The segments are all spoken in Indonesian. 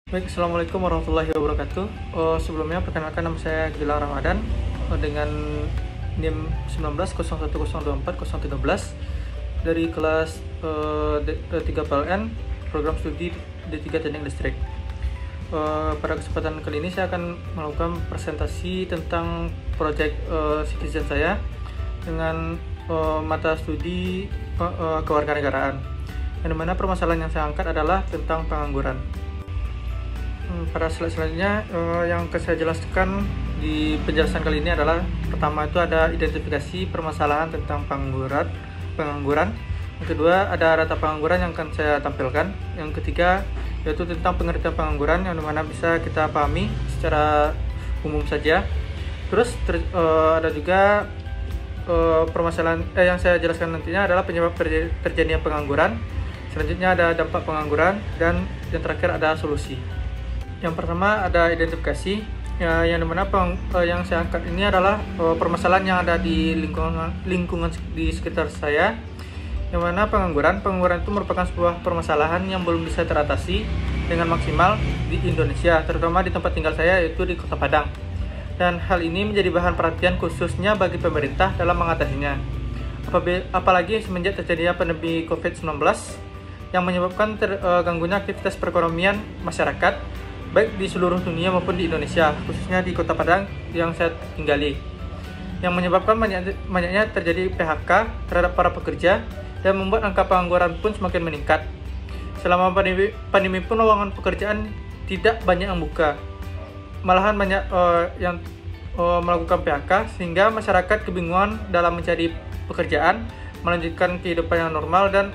Baik, Assalamualaikum warahmatullahi wabarakatuh. Sebelumnya perkenalkan nama saya Gilang Ramadan dengan NIM 1901024013 dari kelas 3 PLN Program Studi D3 Teknik Listrik. Pada kesempatan kali ini saya akan melakukan presentasi tentang proyek citizen saya dengan mata studi kewarganegaraan. Yang dimana permasalahan yang saya angkat adalah tentang pengangguran. Pada slide selanjutnya yang akan saya jelaskan di penjelasan kali ini adalah pertama itu ada identifikasi permasalahan tentang pengangguran. Yang kedua ada data pengangguran yang akan saya tampilkan. Yang ketiga yaitu tentang pengertian pengangguran yang dimana bisa kita pahami secara umum saja. Terus ada juga permasalahan yang saya jelaskan nantinya adalah penyebab terjadinya pengangguran. Selanjutnya ada dampak pengangguran dan yang terakhir ada solusi. Yang pertama ada identifikasi yang dimana yang saya angkat ini adalah permasalahan yang ada di lingkungan di sekitar saya, yang mana pengangguran itu merupakan sebuah permasalahan yang belum bisa teratasi dengan maksimal di Indonesia, terutama di tempat tinggal saya yaitu di Kota Padang, dan hal ini menjadi bahan perhatian khususnya bagi pemerintah dalam mengatasinya, apalagi semenjak terjadinya pandemi COVID-19 yang menyebabkan terganggunya aktivitas perekonomian masyarakat baik di seluruh dunia maupun di Indonesia, khususnya di Kota Padang yang saya tinggali, yang menyebabkan banyaknya terjadi PHK terhadap para pekerja dan membuat angka pengangguran pun semakin meningkat. Selama pandemi pun lowongan pekerjaan tidak banyak yang buka, malahan banyak yang melakukan PHK, sehingga masyarakat kebingungan dalam mencari pekerjaan, melanjutkan kehidupan yang normal dan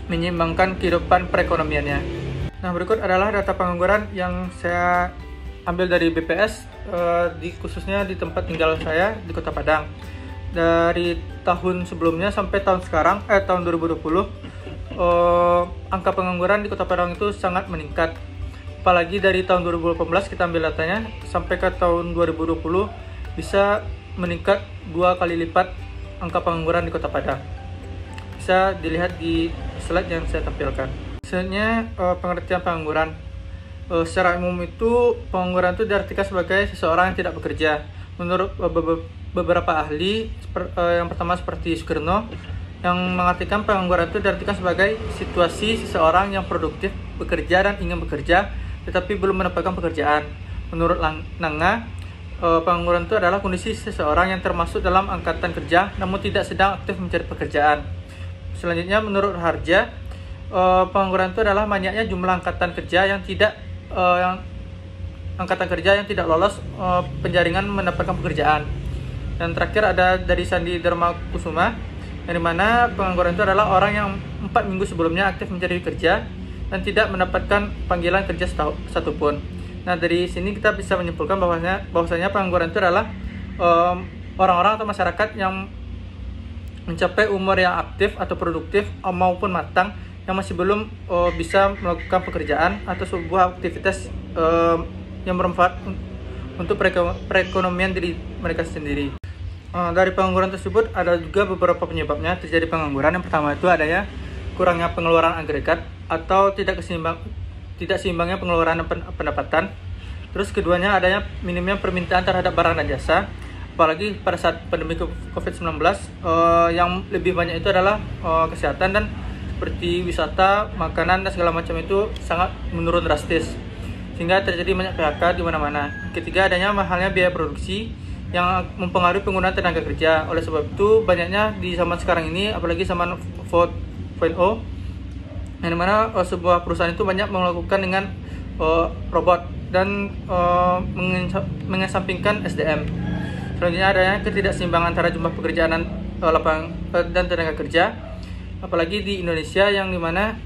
menyeimbangkan kehidupan perekonomiannya. Nah, berikut adalah data pengangguran yang saya ambil dari BPS, khususnya di tempat tinggal saya di Kota Padang. Dari tahun sebelumnya sampai tahun sekarang, tahun 2020, angka pengangguran di Kota Padang itu sangat meningkat. Apalagi dari tahun 2018 kita ambil datanya, sampai ke tahun 2020 bisa meningkat 2 kali lipat angka pengangguran di Kota Padang. Bisa dilihat di slide yang saya tampilkan. Sebenarnya pengertian pengangguran secara umum itu pengangguran itu diartikan sebagai seseorang yang tidak bekerja. Menurut beberapa ahli, yang pertama seperti Sugierno, yang mengartikan pengangguran itu diartikan sebagai situasi seseorang yang produktif bekerja dan ingin bekerja tetapi belum mendapatkan pekerjaan. Menurut Nanga, pengangguran itu adalah kondisi seseorang yang termasuk dalam angkatan kerja namun tidak sedang aktif mencari pekerjaan. Selanjutnya menurut Harja, pengangguran itu adalah banyaknya jumlah angkatan kerja yang tidak lolos penjaringan mendapatkan pekerjaan. Dan terakhir ada dari Sandi Dharma Kusuma, yang dimana pengangguran itu adalah orang yang 4 minggu sebelumnya aktif mencari kerja dan tidak mendapatkan panggilan kerja satupun. Nah, dari sini kita bisa menyimpulkan bahwasanya pengangguran itu adalah orang-orang atau masyarakat yang mencapai umur yang aktif atau produktif maupun matang yang masih belum bisa melakukan pekerjaan atau sebuah aktivitas yang bermanfaat untuk perekonomian diri mereka sendiri. Dari pengangguran tersebut ada juga beberapa penyebabnya terjadi pengangguran. Yang pertama itu adanya kurangnya pengeluaran agregat atau tidak seimbangnya pengeluaran pendapatan. Terus keduanya adanya minimnya permintaan terhadap barang dan jasa, apalagi pada saat pandemi COVID-19 yang lebih banyak itu adalah kesehatan dan seperti wisata, makanan dan segala macam itu sangat menurun drastis, sehingga terjadi banyak PHK di mana-mana. Ketiga, adanya mahalnya biaya produksi yang mempengaruhi penggunaan tenaga kerja. Oleh sebab itu banyaknya di zaman sekarang ini, apalagi zaman 4.0, yang dimana sebuah perusahaan itu banyak melakukan dengan robot dan mengesampingkan SDM. Selanjutnya adanya ketidakseimbangan antara jumlah pekerjaan dan tenaga kerja, apalagi di Indonesia yang dimana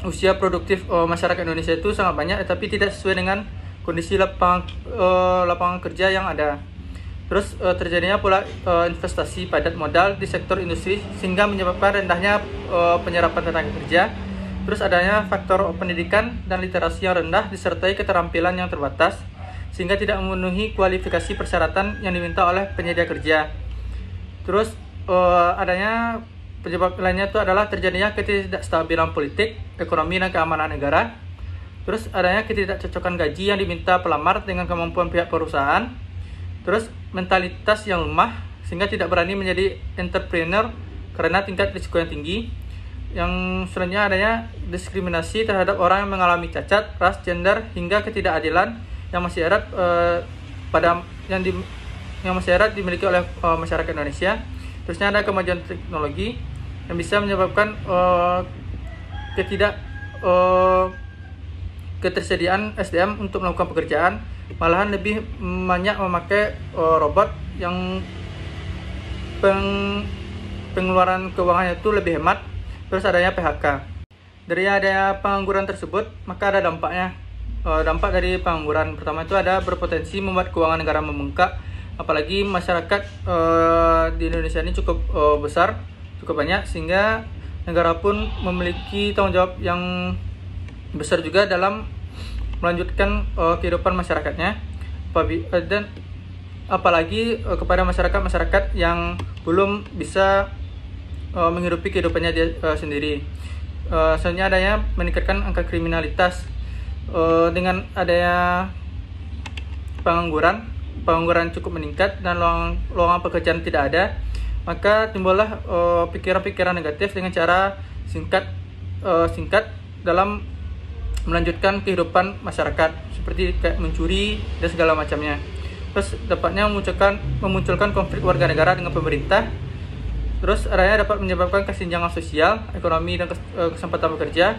usia produktif masyarakat Indonesia itu sangat banyak tetapi tidak sesuai dengan kondisi lapangan kerja yang ada. Terus terjadinya pula investasi padat modal di sektor industri sehingga menyebabkan rendahnya penyerapan tenaga kerja. Terus adanya faktor pendidikan dan literasi yang rendah disertai keterampilan yang terbatas sehingga tidak memenuhi kualifikasi persyaratan yang diminta oleh penyedia kerja. Terus adanya penyebab lainnya itu adalah terjadinya ketidakstabilan politik, ekonomi dan keamanan negara. Terus adanya ketidakcocokan gaji yang diminta pelamar dengan kemampuan pihak perusahaan. Terus mentalitas yang lemah sehingga tidak berani menjadi entrepreneur karena tingkat risiko yang tinggi. Yang selanjutnya adanya diskriminasi terhadap orang yang mengalami cacat, ras, gender hingga ketidakadilan yang masih erat yang masih erat dimiliki oleh masyarakat Indonesia. Terusnya ada kemajuan teknologi yang bisa menyebabkan ketersediaan SDM untuk melakukan pekerjaan, malahan lebih banyak memakai robot yang pengeluaran keuangannya itu lebih hemat. Terus adanya PHK. Dari adanya pengangguran tersebut, maka ada dampaknya. Dampak dari pengangguran pertama itu ada berpotensi membuat keuangan negara membengkak, apalagi masyarakat di Indonesia ini cukup besar, cukup banyak, sehingga negara pun memiliki tanggung jawab yang besar juga dalam melanjutkan kehidupan masyarakatnya, dan apalagi kepada masyarakat yang belum bisa menghidupi kehidupannya dia sendiri. Selanjutnya adanya meningkatkan angka kriminalitas. Dengan adanya pengangguran cukup meningkat dan lowongan pekerjaan tidak ada, maka timbullah pikiran-pikiran negatif dengan cara singkat dalam melanjutkan kehidupan masyarakat, seperti kayak mencuri dan segala macamnya. Terus dapatnya memunculkan konflik warga negara dengan pemerintah. Terus adanya dapat menyebabkan kesenjangan sosial, ekonomi, dan kesempatan bekerja.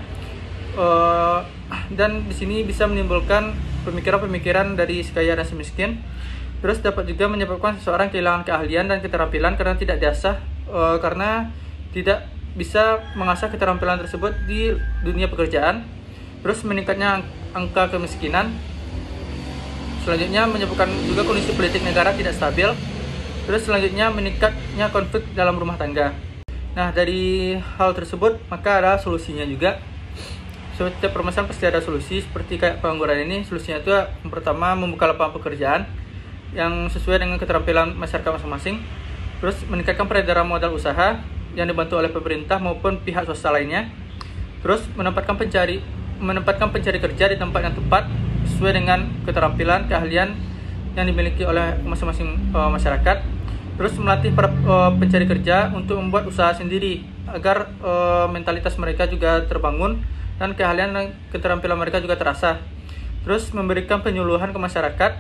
Dan di sini bisa menimbulkan pemikiran-pemikiran dari si kaya dan si miskin. Terus dapat juga menyebabkan seseorang kehilangan keahlian dan keterampilan karena tidak diasah, karena tidak bisa mengasah keterampilan tersebut di dunia pekerjaan. Terus meningkatnya angka kemiskinan. Selanjutnya menyebabkan juga kondisi politik negara tidak stabil. Terus selanjutnya meningkatnya konflik dalam rumah tangga. Nah, dari hal tersebut maka ada solusinya juga. Setiap permasalahan pasti ada solusi. Seperti kayak pengangguran ini, solusinya itu yang pertama membuka lapangan pekerjaan yang sesuai dengan keterampilan masyarakat masing-masing. Terus meningkatkan peredaran modal usaha yang dibantu oleh pemerintah maupun pihak swasta lainnya. Terus menempatkan pencari kerja di tempat yang tepat sesuai dengan keterampilan, keahlian yang dimiliki oleh masing-masing masyarakat. Terus melatih para pencari kerja untuk membuat usaha sendiri agar mentalitas mereka juga terbangun dan keahlian dan keterampilan mereka juga terasah. Terus memberikan penyuluhan ke masyarakat,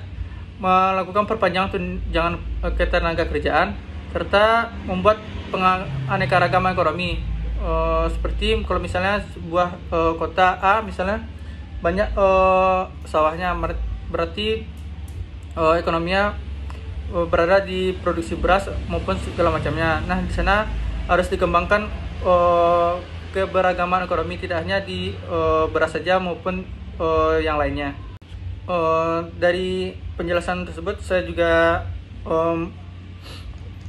melakukan perpanjangan tunjangan ketenaga kerjaan, serta membuat aneka-ragaman ekonomi. Seperti kalau misalnya sebuah kota A misalnya banyak sawahnya, berarti ekonominya berada di produksi beras maupun segala macamnya. Nah, di sana harus dikembangkan keberagaman ekonomi, tidak hanya di beras saja maupun yang lainnya. Dari penjelasan tersebut saya juga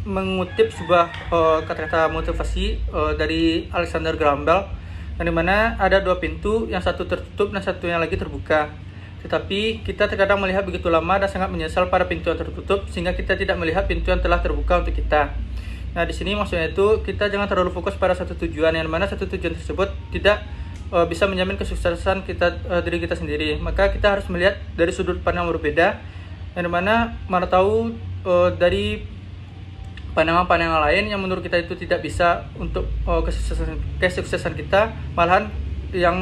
mengutip sebuah kata-kata motivasi dari Alexander Graham Bell, yang dimana ada dua pintu, yang satu tertutup dan satu yang lagi terbuka. Tetapi kita terkadang melihat begitu lama dan sangat menyesal pada pintu yang tertutup, sehingga kita tidak melihat pintu yang telah terbuka untuk kita. Nah, di sini maksudnya itu kita jangan terlalu fokus pada satu tujuan, yang mana satu tujuan tersebut tidak bisa menjamin kesuksesan diri kita sendiri. Maka kita harus melihat dari sudut pandang berbeda, yang mana tahu dari pandangan-pandangan lain yang menurut kita itu tidak bisa untuk kesuksesan kita, malahan yang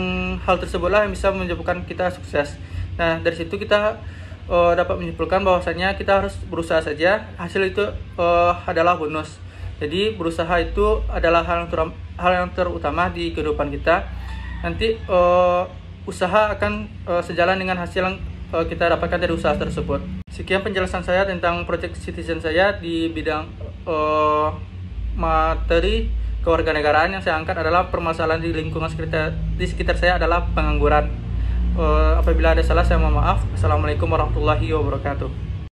hal tersebutlah yang bisa menyebabkan kita sukses. Nah, dari situ kita dapat menyimpulkan bahwasanya kita harus berusaha saja, hasil itu adalah bonus. Jadi berusaha itu adalah hal yang terutama di kehidupan kita. Nanti usaha akan sejalan dengan hasil yang kita dapatkan dari usaha tersebut. Sekian penjelasan saya tentang Project Citizen saya di bidang materi kewarganegaraan. Yang saya angkat adalah permasalahan di lingkungan sekitar saya adalah pengangguran. Apabila ada salah saya mohon maaf. Assalamualaikum warahmatullahi wabarakatuh.